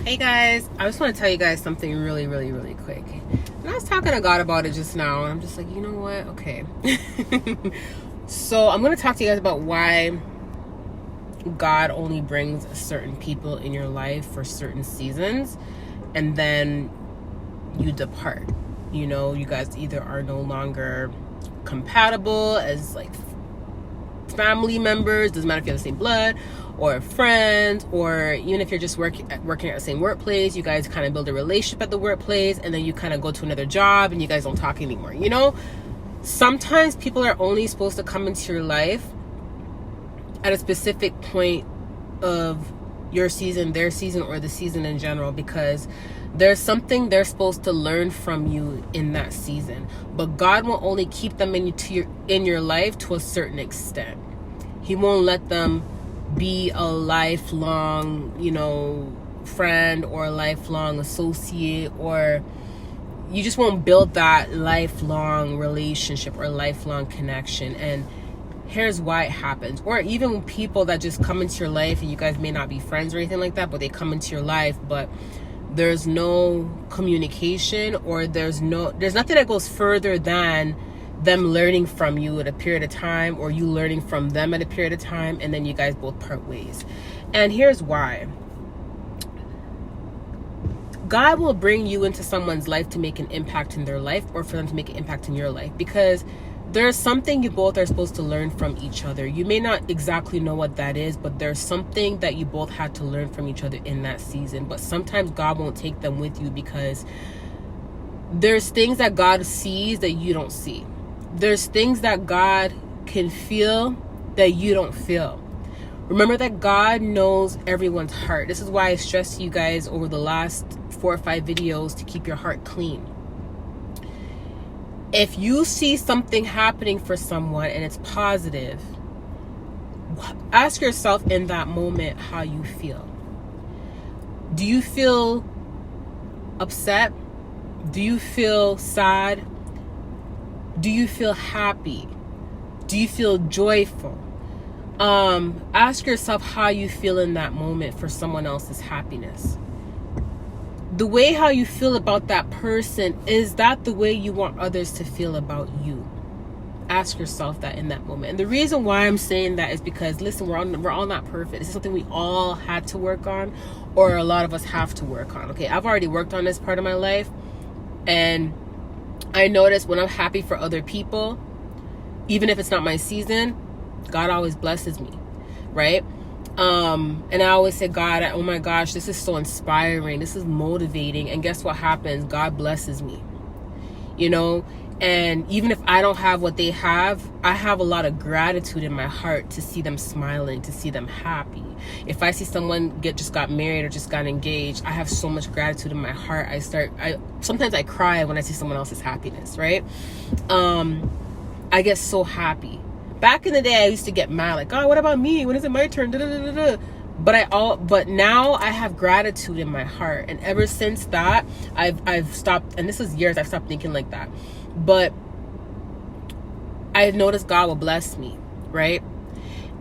Hey guys, I just want to tell you guys something really, really, really quick. And I was talking to God about it just now, and I'm just like, you know what? Okay. So I'm going to talk to you guys about why God only brings certain people in your life for certain seasons, and then you depart. You know, you guys either are no longer compatible as like family members, doesn't matter if you have the same blood, or friends, or even if you're just working at the same workplace, you guys kind of build a relationship at the workplace, and then you kind of go to another job and you guys don't talk anymore. You know, sometimes people are only supposed to come into your life at a specific point of your season, their season, or the season in general, because there's something they're supposed to learn from you in that season. But God will only keep them in your life to a certain extent. He won't let them be a lifelong, friend or a lifelong associate, or you just won't build that lifelong relationship or lifelong connection. And here's why it happens. Or even people that just come into your life and you guys may not be friends or anything like that, but they come into your life, but there's no communication, or there's nothing that goes further than them learning from you at a period of time, or you learning from them at a period of time, and then you guys both part ways. And here's why. God will bring you into someone's life to make an impact in their life, or for them to make an impact in your life, because there's something you both are supposed to learn from each other. You may not exactly know what that is, but there's something that you both had to learn from each other in that season. But sometimes God won't take them with you because there's things that God sees that you don't see. There's things that God can feel that you don't feel. Remember that God knows everyone's heart. This is why I stressed to you guys over the last 4 or 5 videos to keep your heart clean. If you see something happening for someone and it's positive, ask yourself in that moment how you feel. Do you feel upset? Do you feel sad? Do you feel happy? Do you feel joyful? Ask yourself how you feel in that moment for someone else's happiness. The way how you feel about that person, is that the way you want others to feel about you? Ask yourself that in that moment. And the reason why I'm saying that is because, listen, we're all not perfect. This is something we all had to work on, or a lot of us have to work on. Okay, I've already worked on this part of my life, and I notice when I'm happy for other people, even if it's not my season, God always blesses me, right? And I always say, God, oh my gosh, this is so inspiring. This is motivating. And guess what happens? God blesses me, and even if I don't have what they have, I have a lot of gratitude in my heart to see them smiling, to see them happy. If I see someone just got married or just got engaged, I have so much gratitude in my heart. Sometimes I cry when I see someone else's happiness, right? I get so happy. Back in the day, I used to get mad, like, oh, what about me? When is it my turn? But now I have gratitude in my heart, and ever since that, I've stopped. And this is years I've stopped thinking like that. But I've noticed God will bless me, right?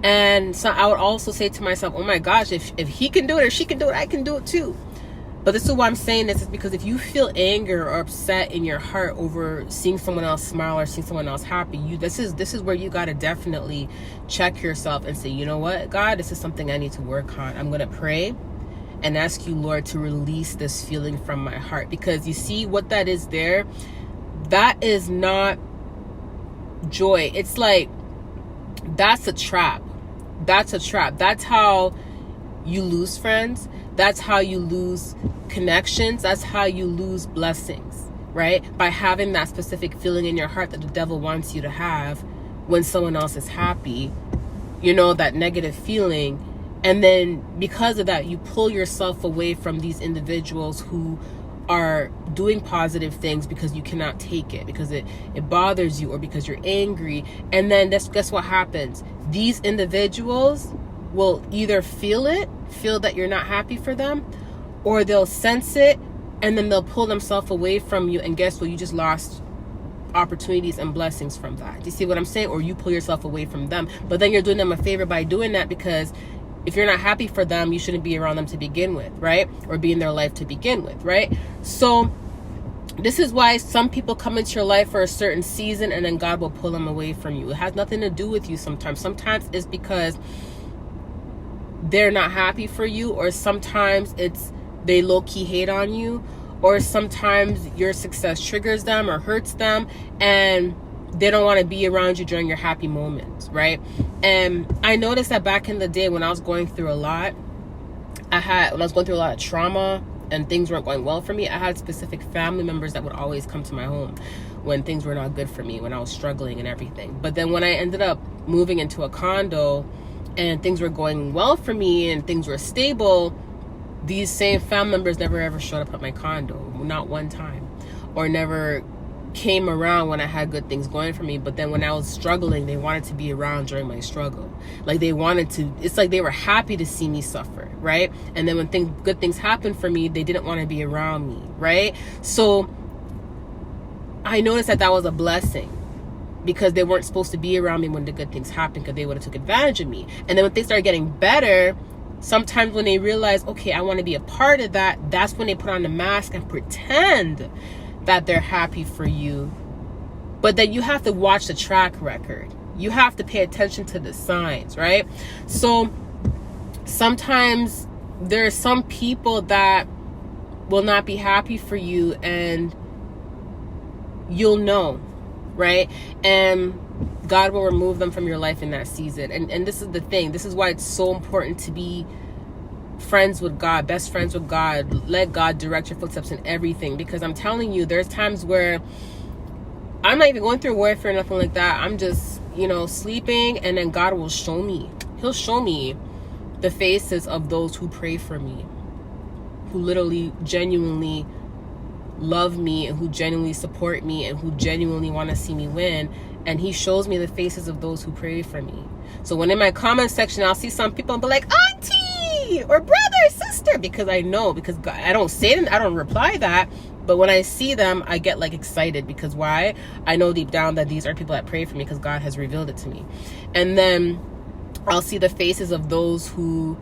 And so I would also say to myself, oh my gosh, if he can do it or she can do it, I can do it too. But this is why I'm saying this, is because if you feel anger or upset in your heart over seeing someone else smile or seeing someone else happy, this is where you got to definitely check yourself and say, you know what, God, this is something I need to work on. I'm going to pray and ask you, Lord, to release this feeling from my heart. Because you see what that is there? That is not joy. It's like, that's a trap. That's a trap. That's how you lose friends. That's how you lose connections. That's how you lose blessings, right? By having that specific feeling in your heart that the devil wants you to have when someone else is happy, that negative feeling. And then because of that, you pull yourself away from these individuals who are doing positive things because you cannot take it, because it bothers you, or because you're angry. And then guess what happens? These individuals will either feel that you're not happy for them, or they'll sense it, and then they'll pull themselves away from you. And guess what? You just lost opportunities and blessings from that. Do you see what I'm saying? Or you pull yourself away from them, but then you're doing them a favor by doing that, because If you're not happy for them, you shouldn't be around them to begin with, right? Or be in their life to begin with, right? So this is why some people come into your life for a certain season and then God will pull them away from you. It has nothing to do with you sometimes. Sometimes it's because they're not happy for you, or sometimes it's they low-key hate on you, or sometimes your success triggers them or hurts them and they don't want to be around you during your happy moments, right? And I noticed that back in the day when I was going through a lot, when I was going through a lot of trauma and things weren't going well for me, I had specific family members that would always come to my home when things were not good for me, when I was struggling and everything. But then when I ended up moving into a condo and things were going well for me and things were stable, these same family members never ever showed up at my condo, not one time, or never came around when I had good things going for me. But then when I was struggling, they wanted to be around during my struggle. Like they wanted to, it's like they were happy to see me suffer, right? And then when good things happened for me, they didn't want to be around me, right? So I noticed that was a blessing, because they weren't supposed to be around me when the good things happened, because they would have took advantage of me. And then when things started getting better, sometimes when they realize, okay, I want to be a part of that, that's when they put on the mask and pretend that they're happy for you. But then you have to watch the track record. You have to pay attention to the signs, right? So sometimes there are some people that will not be happy for you, and you'll know, right? And God will remove them from your life in that season. And this is the thing. This is why it's so important to be friends with God, best friends with God. Let God direct your footsteps in everything. Because I'm telling you, there's times where I'm not even going through warfare or nothing like that. I'm just, sleeping, and then God will show me. He'll show me the faces of those who pray for me, who literally genuinely love me, and who genuinely support me, and who genuinely want to see me win. And he shows me the faces of those who pray for me. So when in my comment section, I'll see some people and be like, auntie, or brother, sister, because I know, because God, I don't say it, I don't reply that. But when I see them, I get like excited, because why? I know deep down that these are people that pray for me, because God has revealed it to me. And then I'll see the faces of those who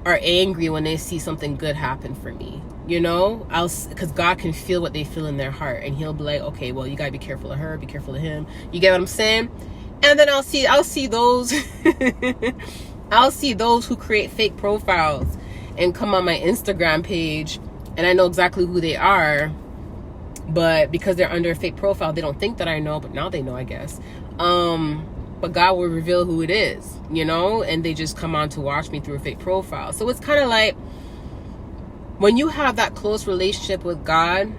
are angry when they see something good happen for me. Because God can feel what they feel in their heart, and he'll be like, okay, well, you gotta be careful of her, be careful of him. You get what I'm saying? And then I'll see those I'll see those who create fake profiles and come on my Instagram page, and I know exactly who they are, but because they're under a fake profile, they don't think that I know, but now they know, I guess. But God will reveal who it is, and they just come on to watch me through a fake profile. So it's kind of like, when you have that close relationship with God,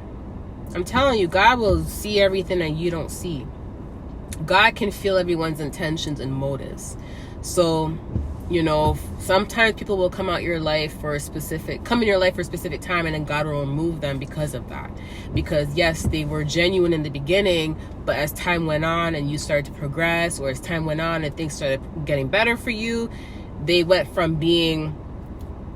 I'm telling you, God will see everything that you don't see. God can feel everyone's intentions and motives. So, sometimes people will come in your life for a specific time, and then God will remove them because of that. Because yes, they were genuine in the beginning, but as time went on and you started to progress, or as time went on and things started getting better for you, they went from being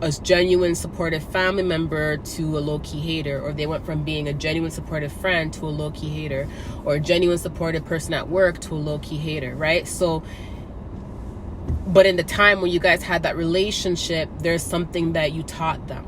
a genuine supportive family member to a low-key hater, or they went from being a genuine supportive friend to a low-key hater, or a genuine supportive person at work to a low-key hater, right? So, but in the time when you guys had that relationship, there's something that you taught them,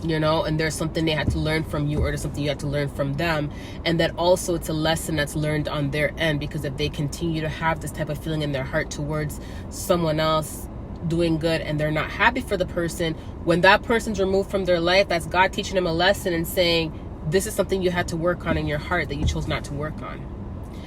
and there's something they had to learn from you, or there's something you had to learn from them. And that also it's a lesson that's learned on their end, because if they continue to have this type of feeling in their heart towards someone else doing good, and they're not happy for the person, when that person's removed from their life, that's God teaching them a lesson and saying, this is something you had to work on in your heart that you chose not to work on.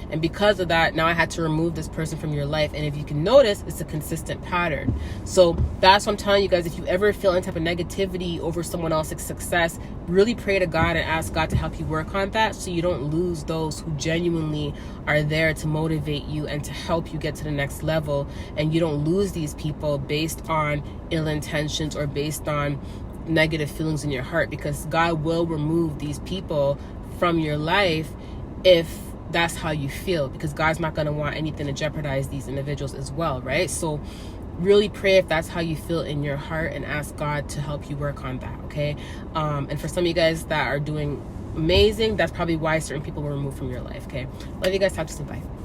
And because of that, now I had to remove this person from your life. And if you can notice, it's a consistent pattern. So that's what I'm telling you guys. If you ever feel any type of negativity over someone else's success, really pray to God and ask God to help you work on that, so you don't lose those who genuinely are there to motivate you and to help you get to the next level. And you don't lose these people based on ill intentions or based on negative feelings in your heart, because God will remove these people from your life if that's how you feel, because God's not going to want anything to jeopardize these individuals as well, right? So really pray if that's how you feel in your heart, and ask God to help you work on that, okay? And for some of you guys that are doing amazing, that's probably why certain people were removed from your life, okay? Love you guys. Talk to you soon. Bye.